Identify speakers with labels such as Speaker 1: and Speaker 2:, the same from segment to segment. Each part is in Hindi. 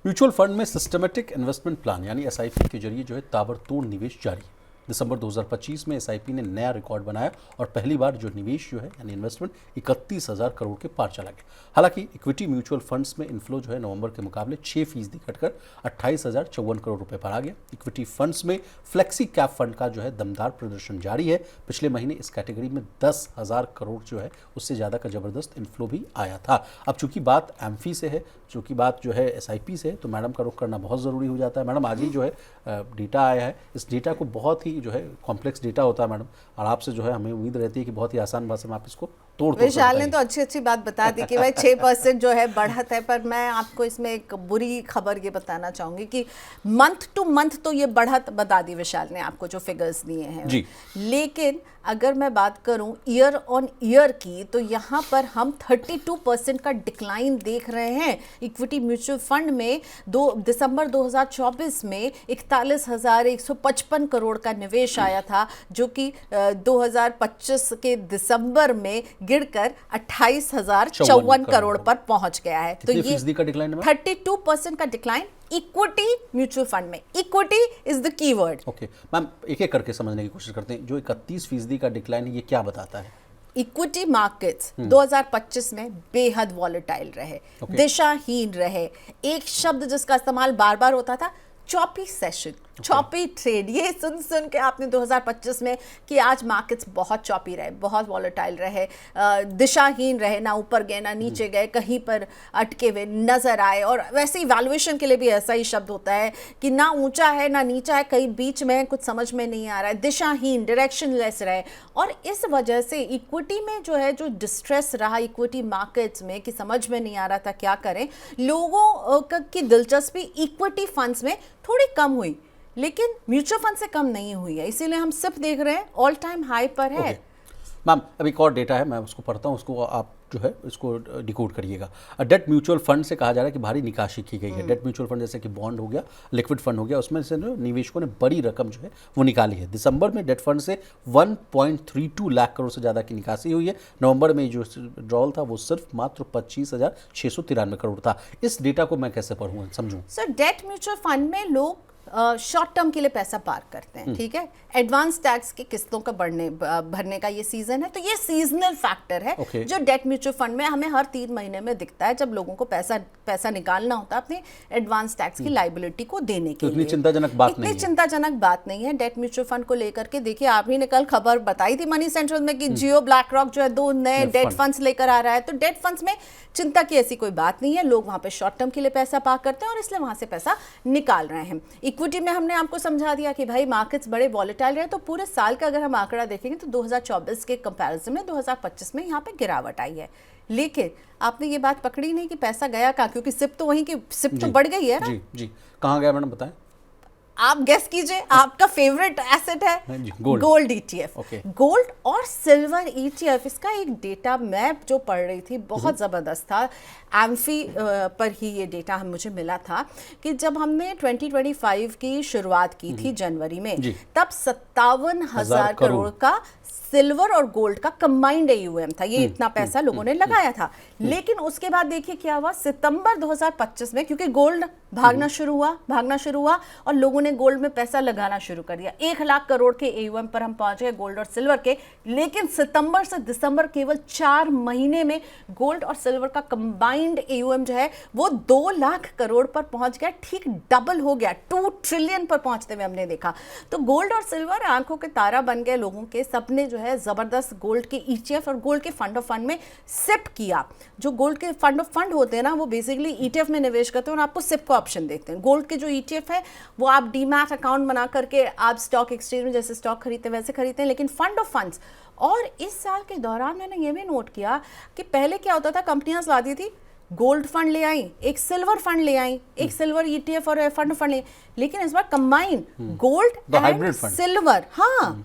Speaker 1: म्यूचुअल फंड में सिस्टमेटिक इन्वेस्टमेंट प्लान यानी एसआईपी के जरिए जो है ताबड़तोड़ निवेश जारी। दिसंबर 2025 में एसआईपी ने नया रिकॉर्ड बनाया और पहली बार जो निवेश जो है यानी इन्वेस्टमेंट 31,000 करोड़ के पार चला गया। हालांकि इक्विटी म्यूचुअल फंड्स में इन्फ्लो जो है नवंबर के मुकाबले 6% घटकर 28,054 करोड़ रुपए पर आ गया। इक्विटी फंड्स में फ्लेक्सी कैप फंड का जो है दमदार प्रदर्शन जारी है। पिछले महीने इस कैटेगरी में 10,000 करोड़ जो है उससे ज़्यादा का जबरदस्त इन्फ्लो भी आया था। अब चूंकि बात एमफी से है, चूंकि बात जो है एसआईपी से है, तो मैडम का रुख करना बहुत ज़रूरी हो जाता है। मैडम आज ही जो है डेटा आया है, इस डेटा को बहुत ही जो है कॉम्प्लेक्स डेटा होता है मैडम, और आपसे जो है हमें उम्मीद रहती है कि बहुत ही आसान भाषा में आप इसको तोड़
Speaker 2: विशाल ने तो अच्छी बात बता दी कि भाई 6% जो है बढ़त है, पर मैं आपको इसमें एक बुरी खबर ये बताना चाहूंगी कि मंथ टू मंथ तो ये बढ़त बता दी विशाल ने आपको जो फिगर्स दिए हैं
Speaker 1: जी।
Speaker 2: लेकिन अगर मैं बात करूं ईयर ऑन ईयर की, तो यहाँ पर हम 32% का डिक्लाइन देख रहे हैं। इक्विटी म्यूचुअल फंड में दिसंबर 2024 में 41,155 करोड़ का निवेश आया था, जो कि 2025 के दिसंबर में गिरकर 28,054 करोड़ पर पहुंच गया है।
Speaker 1: तो ये फीसदी का डिक्लाइन है,
Speaker 2: 32% का डिक्लाइन इक्विटी म्यूचुअल फंड में। Equity is the keyword.
Speaker 1: Okay ma'am, एक एक करके समझने की कोशिश करते हैं। जो 31% का डिक्लाइन है ये क्या बताता है?
Speaker 2: इक्विटी मार्केट्स 2025 में बेहद वॉलेटाइल रहे, दिशाहीन रहे। एक शब्द जिसका इस्तेमाल बार बार होता था, चॉपी सेशन, चॉपी ट्रेड। ये सुन के आपने 2025 में कि आज मार्केट्स बहुत चॉपी रहे, बहुत वॉलेटाइल रहे, दिशाहीन रहे, ना ऊपर गए ना नीचे गए, कहीं पर अटके हुए नजर आए। और वैसे ही वैल्यूएशन के लिए भी ऐसा ही शब्द होता है कि ना ऊंचा है ना नीचा है, कहीं बीच में कुछ समझ में नहीं आ रहा है, दिशाहीन, डायरेक्शनलेस रहे। और इस वजह से इक्विटी में जो है जो डिस्ट्रेस रहा इक्विटी मार्केट्स में कि समझ में नहीं आ रहा था क्या करें, लोगों की दिलचस्पी इक्विटी फंड्स में थोड़ी कम हुई, लेकिन म्यूचुअल फंड से कम नहीं हुई है। इसीलिए हम सिर्फ देख रहे हैं ऑल टाइम हाई पर है।
Speaker 1: मैम अब एक और डेटा है, मैं उसको पढ़ता हूँ, उसको आप जो है इसको डिकोड करिएगा। डेट म्यूचुअल फंड से कहा जा रहा है कि भारी निकासी की गई है। डेट म्यूचुअल फंड जैसे कि बॉन्ड हो गया, लिक्विड फंड हो गया, उसमें से निवेशकों ने बड़ी रकम जो है वो निकाली है। दिसंबर में डेट फंड से 1.32 लाख करोड़ से ज़्यादा की निकासी हुई है। नवंबर में जो विड्रॉल था वो सिर्फ मात्र 25,693 करोड़ था। इस डेटा को मैं कैसे पढ़ूँ, समझूँ?
Speaker 2: सर, डेट म्यूचुअल फंड में लोग शॉर्ट टर्म के लिए पैसा पार्क करते हैं, ठीक है। एडवांस टैक्स की किस्तों का भरने का ये सीजन है, तो ये सीजनल फैक्टर है जो डेट म्यूचुअल फंड में हमें हर 3 महीने में दिखता है, जब लोगों को पैसा निकालना होता है अपने एडवांस टैक्स की लाइबिलिटी को देने के लिए।
Speaker 1: इतनी चिंताजनक
Speaker 2: बात नहीं है डेट म्यूचुअल फंड को लेकर के। देखिए, आप ही ने कल खबर बताई थी मनी सेंट्रल में कि जियो ब्लैक रॉक जो है 2 नए डेट फंड्स लेकर आ रहा है। तो डेट फंड्स में चिंता की ऐसी कोई बात नहीं है, लोग वहां पे शॉर्ट टर्म के लिए पैसा पार्क करते हैं और इसलिए वहां से पैसा निकाल रहे हैं। इक्विटी में हमने आपको समझा दिया कि भाई मार्केट्स बड़े वॉलेटाइल रहे, तो पूरे साल का अगर हम आंकड़ा देखेंगे तो 2024 के कंपैरिजन में 2025 में यहाँ पे गिरावट आई है। लेकिन आपने ये बात पकड़ी नहीं कि पैसा गया कहाँ, क्योंकि सिप तो वहीं की सिप तो बढ़ गई है ना।
Speaker 1: जी, कहाँ गया मैडम बताएं?
Speaker 2: आप गेस कीजिए, आपका फेवरेट एसेट है गोल्ड ईटीएफ। गोल्ड और सिल्वर ईटीएफ, इसका एक डेटा मैं जो पढ़ रही थी बहुत ज़बरदस्त था। एम्फी पर ही ये डेटा मुझे मिला था कि जब हमने 2025 की शुरुआत की थी जनवरी में, तब 57,000 करोड़ का सिल्वर और गोल्ड का कंबाइंड एयूएम था। ये इतना पैसा लोगों ने लगाया था। लेकिन उसके बाद देखिए क्या हुआ, सितंबर 2025 में, क्योंकि गोल्ड भागना शुरू हुआ और लोगों ने गोल्ड में पैसा लगाना शुरू कर दिया। 1 लाख करोड़ के एयूएम पर हम पहुंच गए गोल्ड और सिल्वर के। लेकिन सितंबर से दिसंबर केवल 4 महीने में गोल्ड और सिल्वर का कंबाइंड एयूएम जो है वो 2 लाख करोड़ पर पहुंच गया, ठीक डबल हो गया, 2 ट्रिलियन पर पहुंचते हुए हमने देखा। तो गोल्ड और सिल्वर आंखों के तारा बन गए लोगों के। सबने जो है जबरदस्त गोल्ड के ईटीएफ और गोल्ड के फंड ऑफ फंड में सिप किया। जो गोल्ड के फंड ऑफ फंड होते हैं ना, वो बेसिकली ईटीएफ में निवेश करते हैं और आपको सिप का ऑप्शन देते हैं। गोल्ड के जो ईटीएफ है वो आप डीमैट अकाउंट बना करके आप स्टॉक एक्सचेंज में जैसे स्टॉक खरीदते हैं वैसे खरीदते हैं। लेकिन फंड ऑफ फंड्स, और इस साल के दौरान मैंने ये भी नोट किया कि पहले क्या होता था, कंपनियां लाती थी गोल्ड फंड ले आई, एक सिल्वर फंड ले आई, एक सिल्वर ईटीएफ और फंड ले, लेकिन इस बार कंबाइन गोल्ड एंड सिल्वर। हाँ,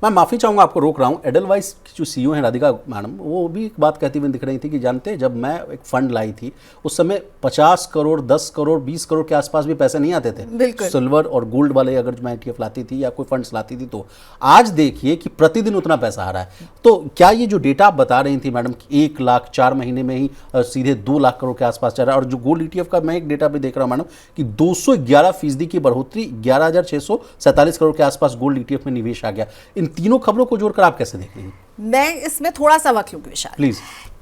Speaker 1: मैं माफ़ी चाहूँगा, आपको रोक रहा हूँ। एडलवाइस की जो सीईओ हैं राधिका मैडम, वो भी एक बात कहती हुई दिख रही थी कि जानते हैं, जब मैं एक फंड लाई थी उस समय 50 करोड़ 10 करोड़ 20 करोड़ के आसपास भी पैसे नहीं आते थे सिल्वर और गोल्ड वाले, अगर मैं ETF लाती थी या कोई फंड्स लाती थी तो। आज देखिए कि प्रतिदिन उतना पैसा आ रहा है। तो क्या ये जो डेटा आप बता रही थी मैडम कि 1 लाख 4 महीने में ही सीधे 2 लाख करोड़ के आसपास चल रहा है, और जो गोल्ड ETF का मैं एक डेटा भी देख रहा हूँ मैडम कि 211% की बढ़ोतरी, 11,647 करोड़ के आसपास गोल्ड ETF में निवेश आ गया। इन तीनों खबरों को जोड़कर आप कैसे देख रही हैं?
Speaker 2: मैं इसमें थोड़ा सा वक्त लूंगी विशाल।
Speaker 1: प्लीज।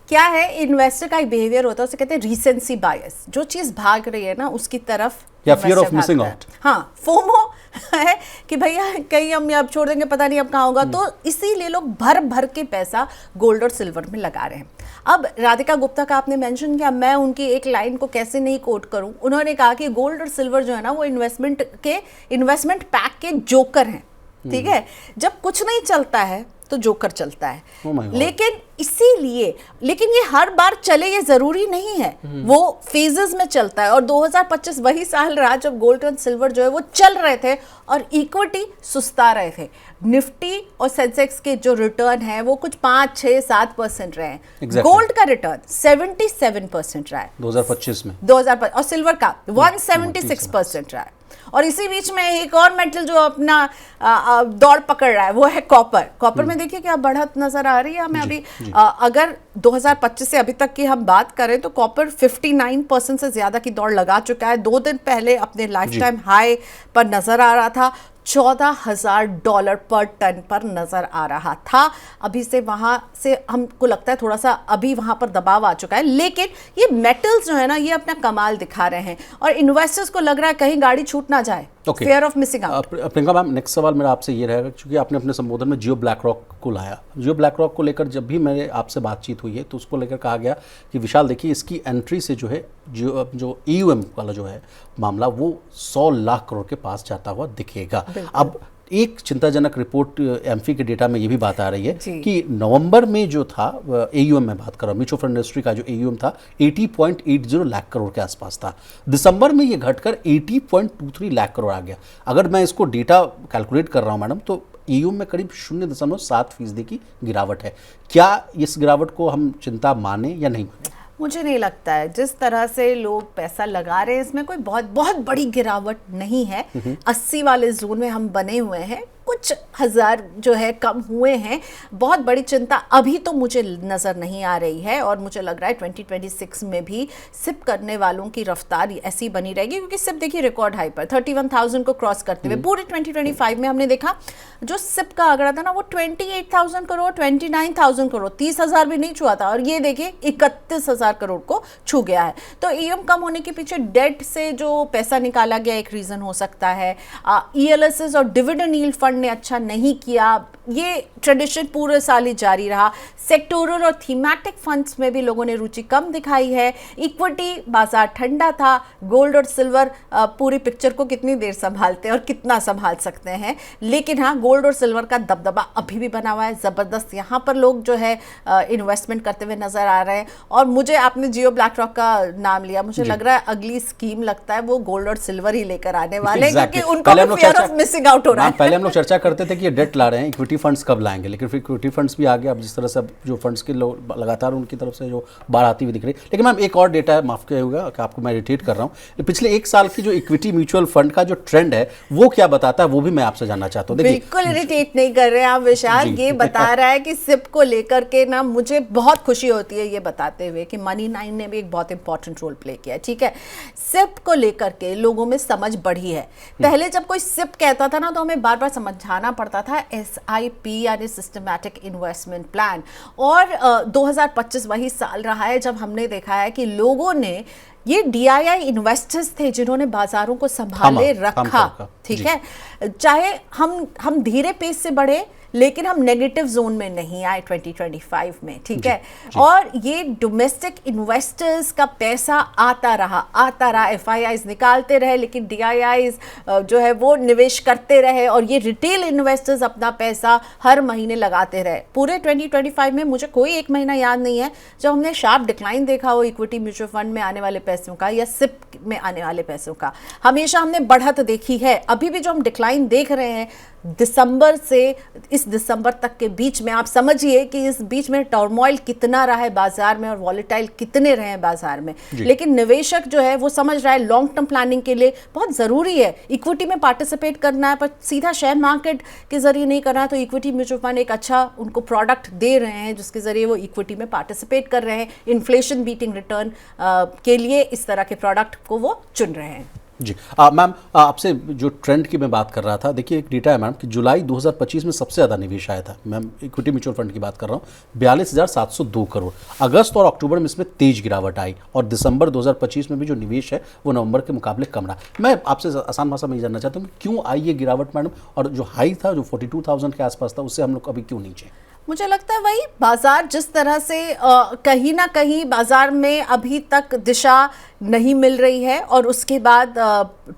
Speaker 2: क्या है, इन्वेस्टर का एक बिहेवियर होता है, उसे कहते हैं रीसेंसी बायस। जो चीज भाग रही है ना उसकी तरफ,
Speaker 1: या फियर ऑफ मिसिंग आउट।
Speaker 2: हाँ, फोमो है कि भैया कहीं हम अब छोड़ देंगे, पता नहीं अब कहाँ होगा। तो इसीलिए लोग भर भर के पैसा गोल्ड और सिल्वर में लगा रहे हैं। अब राधिका गुप्ता का आपने मेंशन किया, मैं उनकी एक लाइन को कैसे नहीं कोट करूं। उन्होंने कहा कि गोल्ड और सिल्वर जो है ना वो इन्वेस्टमेंट पैक के जोकर हैं। ठीक है, जब कुछ नहीं चलता है तो जोकर चलता है। लेकिन इसीलिए, लेकिन ये हर बार चले ये जरूरी नहीं है, वो फेजेस में चलता है। और 2025 वही साल रहा जब गोल्ड और सिल्वर जो है वो चल रहे थे और इक्विटी सुस्ता रहे थे। निफ्टी और सेंसेक्स के जो रिटर्न है वो कुछ 5, 6, 7% रहे हैं। गोल्ड का रिटर्न 77% रहा है
Speaker 1: 2025 में,
Speaker 2: 2025, और सिल्वर का 176% रहा है। और इसी बीच में एक और मेटल जो अपना दौड़ पकड़ रहा है वो है कॉपर। कॉपर में देखिए क्या बढ़त नजर आ रही है हमें अभी। अगर 2025 से अभी तक की हम बात करें तो कॉपर 59% से ज्यादा की दौड़ लगा चुका है। 2 दिन पहले अपने लाइफ टाइम हाई पर नजर आ रहा था, $14,000 पर टन पर नजर आ रहा था। अभी से वहां से हमको लगता है थोड़ा सा अभी वहां पर दबाव आ चुका है। लेकिन ये मेटल्स जो है ना ये अपना कमाल दिखा रहे हैं और इन्वेस्टर्स को लग रहा है कहीं गाड़ी छूट ना जाए। Fair of missing out.
Speaker 1: Priyanka ma'am, next सवाल मेरा आपसे ये रहेगा, क्योंकि आपने अपने संबोधन में जियो ब्लैक रॉक को लाया। जियो ब्लैक रॉक को लेकर जब भी मेरे आपसे बातचीत हुई है तो उसको लेकर कहा गया कि विशाल देखिए, इसकी एंट्री से जो है जो EUM वाला जो है मामला वो 100 लाख करोड़ के पास जाता हुआ दिखेगा। अब एक चिंताजनक रिपोर्ट एम्फी के डेटा में ये भी बात आ रही है कि नवंबर में जो था AUM में बात कर रहा हूँ, म्यूचुअल फंड इंडस्ट्री का जो AUM था 80.80 लाख करोड़ के आसपास था। दिसंबर में ये घटकर 80.23 लाख करोड़ आ गया। अगर मैं इसको डेटा कैलकुलेट कर रहा हूँ मैडम तो AUM में करीब 0.7% की गिरावट है। क्या इस गिरावट को हम चिंता माने या नहीं माने?
Speaker 2: मुझे नहीं लगता है, जिस तरह से लोग पैसा लगा रहे हैं इसमें कोई बहुत बहुत बड़ी गिरावट नहीं है। 80 वाले जोन में हम बने हुए हैं, कुछ हजार जो है कम हुए हैं। बहुत बड़ी चिंता अभी तो मुझे नज़र नहीं आ रही है और मुझे लग रहा है 2026 में भी सिप करने वालों की रफ्तार ऐसी बनी रहेगी, क्योंकि सिप देखिए रिकॉर्ड हाई पर 31,000 को क्रॉस करते हुए पूरे 2025 में हमने देखा जो सिप का आंकड़ा था ना वो 28,000 करोड़ 29,000 करोड़ 30,000 भी नहीं छुआ था, और ये देखिए 31,000 करोड़ को छू गया है। तो EM कम होने के पीछे डेट से जो पैसा निकाला गया एक रीज़न हो सकता है। ELSS और डिविडेंड यील्ड फंड ने अच्छा नहीं किया, ये ट्रेडिशन पूरे साल ही जारी रहा। सेक्टोरल और थीमेटिक फंड्स में भी लोगों ने रुचि कम दिखाई है। इक्विटी बाजार ठंडा था। गोल्ड और सिल्वर पूरी पिक्चर को कितनी देर संभालते हैं और कितना संभाल सकते हैं, लेकिन हाँ गोल्ड और सिल्वर का दबदबा अभी भी बना हुआ है ज़बरदस्त। यहाँ पर लोग जो है इन्वेस्टमेंट करते हुए नजर आ रहे हैं। और मुझे आपने जियो ब्लैक रॉक का नाम लिया, मुझे लग रहा है अगली स्कीम लगता है वो गोल्ड और सिल्वर ही लेकर आने वाले हैं, क्योंकि उनको फियर ऑफ मिसिंग आउट हो रहा है।
Speaker 1: पहले हम लोग चर्चा करते थे कि ये डेट ला रहे हैं, इक्विटी फंड्स कब लाएंगे, लेकिन फिर इक्विटी फंड्स भी आ गया। अब जिस तरह से अब जो फंड्स के लोग लगातार उनकी तरफ से जो बाढ़ आती हुई दिख रही है। लेकिन मैम एक और डेटा है, माफ कीजिएगा कि आपको मैं इरिटेट कर रहा हूँ, पिछले 1 साल की जो इक्विटी म्यूचुअल फंड का जो ट्रेंड है वो क्या बताता है, वो भी मैं आपसे जानना चाहता हूँ।
Speaker 2: बिल्कुल इरिटेट नहीं कर रहे हैं आप विशाल, ये बता रहा है कि सिप को लेकर के ना मुझे बहुत खुशी होती है ये बताते हुए कि मनी 9 ने भी एक बहुत इंपॉर्टेंट रोल प्ले किया है। ठीक है, सिप को लेकर के लोगों में समझ बढ़ी है। पहले जब कोई सिप कहता था ना तो हमें बार बार समझाना पड़ता था SIP यानी सिस्टमैटिक इन्वेस्टमेंट प्लान, और 2025 वही साल रहा है जब हमने देखा है कि लोगों ने ये DII इन्वेस्टर्स थे जिन्होंने बाजारों को संभाले रखा। ठीक है, चाहे हम धीरे पेस से बढ़े लेकिन हम नेगेटिव जोन में नहीं आए 2025 में। ठीक है, और ये डोमेस्टिक इन्वेस्टर्स का पैसा आता रहा, FIIs निकालते रहे, लेकिन DIIs जो है वो निवेश करते रहे, और ये रिटेल इन्वेस्टर्स अपना पैसा हर महीने लगाते रहे। पूरे 2025 में मुझे कोई एक महीना याद नहीं है जब हमने शार्प डिक्लाइन देखा हो इक्विटी म्यूचुअल फंड में आने वाले पैसों का या सिप में आने वाले पैसों का। हमेशा हमने बढ़त देखी है। अभी भी जो हम डिक्लाइन देख रहे हैं दिसंबर से इस दिसंबर तक के बीच में आप समझिए कि इस बीच में टर्मोइल कितना रहा है बाजार में और वॉलेटाइल कितने रहे हैं बाजार में, लेकिन निवेशक जो है वो समझ रहा है लॉन्ग टर्म प्लानिंग के लिए बहुत ज़रूरी है इक्विटी में पार्टिसिपेट करना है, पर सीधा शेयर मार्केट के जरिए नहीं करना है। तो इक्विटी म्यूचुअल फंड एक अच्छा उनको प्रोडक्ट दे रहे हैं जिसके जरिए वो इक्विटी में पार्टिसिपेट कर रहे हैं, इन्फ्लेशन बीटिंग रिटर्न के लिए इस तरह के प्रोडक्ट को वो चुन रहे हैं।
Speaker 1: जी मैम, आपसे जो ट्रेंड की मैं बात कर रहा था, देखिए एक डेटा है मैम कि जुलाई 2025 में सबसे ज़्यादा निवेश आया था, मैम इक्विटी म्यूचुअल फंड की बात कर रहा हूँ, 42,702 करोड़। अगस्त और अक्टूबर में इसमें तेज गिरावट आई और दिसंबर 2025 में भी जो निवेश है वो नवंबर के मुकाबले कम रहा। मैं आपसे आसान भाषा में ये जानना चाहता हूँ कि क्यों आई ये गिरावट मैडम, और जो हाई था जो 42,000 के आसपास था उससे हम लोग अभी क्यों नीचे?
Speaker 2: मुझे लगता है वही बाजार जिस तरह से कहीं ना कहीं बाजार में अभी तक दिशा नहीं मिल रही है और उसके बाद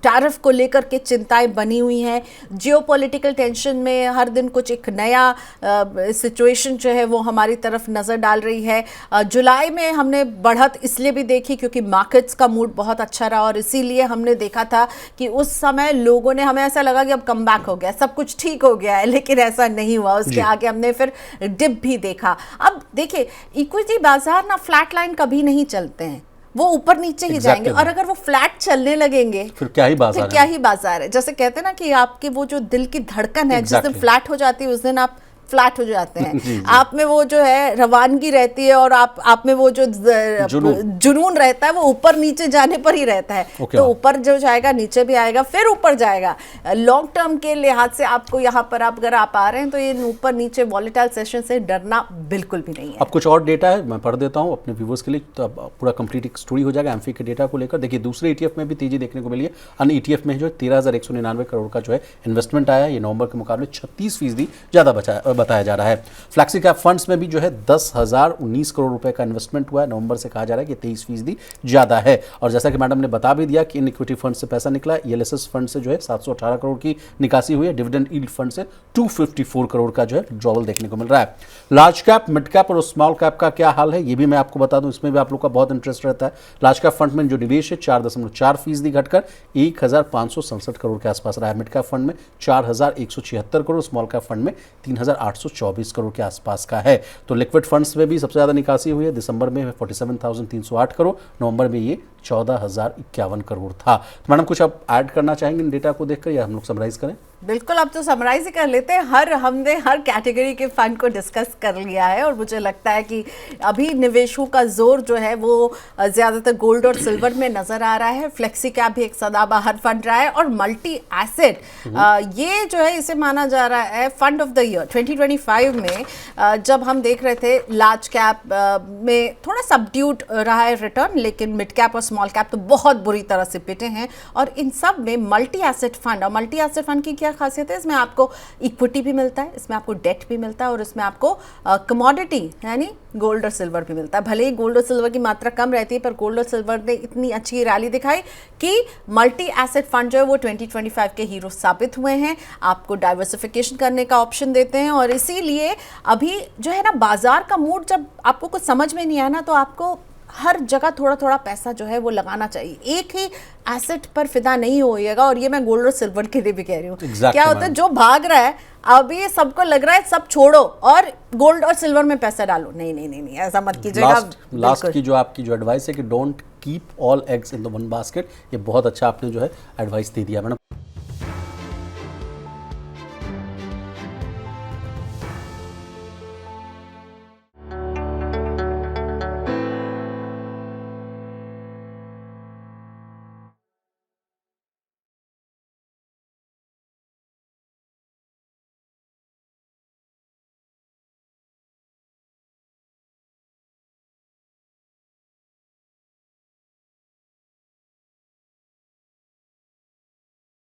Speaker 2: टैरिफ को लेकर के चिंताएं बनी हुई हैं, जियोपॉलिटिकल टेंशन में हर दिन कुछ एक नया सिचुएशन जो है वो हमारी तरफ नज़र डाल रही है। जुलाई में हमने बढ़त इसलिए भी देखी क्योंकि मार्केट्स का मूड बहुत अच्छा रहा और इसीलिए हमने देखा था कि उस समय लोगों ने, हमें ऐसा लगा कि अब कम बैक हो गया, सब कुछ ठीक हो गया है, लेकिन ऐसा नहीं हुआ। उसके आगे हमने फिर डिप भी देखा। अब देखिए इक्विटी बाजार ना फ्लैट लाइन कभी नहीं चलते हैं, वो ऊपर नीचे ही जाएंगे और अगर वो फ्लैट चलने लगेंगे
Speaker 1: फिर क्या ही बाजार है।
Speaker 2: क्या ही बाजार है। जैसे कहते हैं ना कि आपके वो जो दिल की धड़कन है जिस दिन फ्लैट हो जाती है उस दिन आप फ्लैट हो जाते हैं। आप में वो जो है रवानगी रहती है और आप में वो जो जुनून रहता है वो ऊपर नीचे जाने पर ही रहता है। तो ऊपर जो जाएगा नीचे भी आएगा फिर ऊपर जाएगा। लॉन्ग टर्म के लिहाज से आपको यहाँ पर अगर आप आ रहे हैं तो ये ऊपर नीचे वॉलेटाइल सेशन से डरना बिल्कुल भी नहीं है।
Speaker 1: अब कुछ और डेटा है मैं पढ़ देता हूँ अपने व्यूवर्स के लिए, तो अब पूरा कंप्लीट एक स्टोरी हो जाएगा एम्फी के डेटा को लेकर। देखिए दूसरे ETF में भी तेजी देखने को मिली है। अन्य ETF में जो 13,199 करोड़ का जो है इन्वेस्टमेंट आया, ये नवंबर के मुकाबले 36% ज़्यादा बताया जा रहा है। फ्लैक्सी कैप फंड्स में भी जो है 10,019 करोड़ रुपए का इन्वेस्टमेंट हुआ है, नवंबर से कहा जा रहा है कि 23% ज़्यादा है। और जैसा कि मैडम ने बता भी दिया कि इन इक्विटी फंड से पैसा निकला है, ELSS फंड से जो है 718 करोड़ की निकासी हुई है, डिविडेंड यील्ड फंड से 254 करोड़ का जो है विड्रॉवल देखने को मिल रहा है। लार्ज कैप, मिड कैप और स्मॉल कैप का क्या हाल है ये भी मैं आपको बता दूं, इसमें भी आप लोग का बहुत इंटरेस्ट रहता है। लार्ज कैप फंड में जो निवेश है 4.4% घटकर 1,567 करोड़ के आसपास रहा है। मिड कैप फंड में 4,176 करोड़, स्मॉल कैप फंड में 3,824 करोड़ के आसपास का है। तो लिक्विड फंड्स में भी सबसे ज्यादा निकासी हुई है, दिसंबर में 47,308 करोड़, नवंबर में ये 14,051 करोड़ था। तो मैडम कुछ आप ऐड करना चाहेंगे इन डेटा को देखकर या हम लोग समराइज करें?
Speaker 2: बिल्कुल, अब तो समराइज ही कर लेते हैं। हमने हर कैटेगरी के फंड को डिस्कस कर लिया है और मुझे लगता है कि अभी निवेशों का जोर जो है वो ज़्यादातर गोल्ड और सिल्वर में नज़र आ रहा है। फ्लेक्सी कैप भी एक सदाबहार फंड रहा है और मल्टी एसेट ये जो है इसे माना जा रहा है फंड ऑफ द ईयर 2025 में। जब हम देख रहे थे लार्ज कैप में थोड़ा सबड्यूट रहा है रिटर्न, लेकिन मिड कैप और स्मॉल कैप तो बहुत बुरी तरह से पिटे हैं। और इन सब में मल्टी एसेट फंड, और मल्टी एसेट फंड की क्या खासियत है, इसमें आपको इक्विटी भी मिलता है, इसमें आपको डेट भी मिलता है और इसमें आपको कमोडिटी यानी गोल्ड और सिल्वर भी मिलता है। भले ही गोल्ड और सिल्वर की मात्रा कम रहती है पर गोल्ड और सिल्वर ने इतनी अच्छी रैली दिखाई कि मल्टी एसेट फंड जो है वो 2025 के हीरो साबित हुए हैं। आपको डाइवर्सिफिकेशन करने का ऑप्शन देते हैं और इसीलिए अभी जो है ना बाजार का मूड, जब आपको कुछ समझ में नहीं आया ना तो आपको हर जगह थोड़ा थोड़ा पैसा जो है वो लगाना चाहिए, एक ही एसेट पर फिदा नहीं होइएगा। और ये मैं गोल्ड और सिल्वर के लिए भी कह रही हूँ। क्या होता है जो भाग रहा है अभी सबको लग रहा है सब छोड़ो और गोल्ड और सिल्वर में पैसा डालो, नहीं नहीं नहीं, नहीं ऐसा मत कीजिएगा।
Speaker 1: लास्ट की जो आपकी जो एडवाइस है कि don't keep all eggs in the one basket, ये बहुत अच्छा आपने जो है एडवाइस दे दिया मैडम।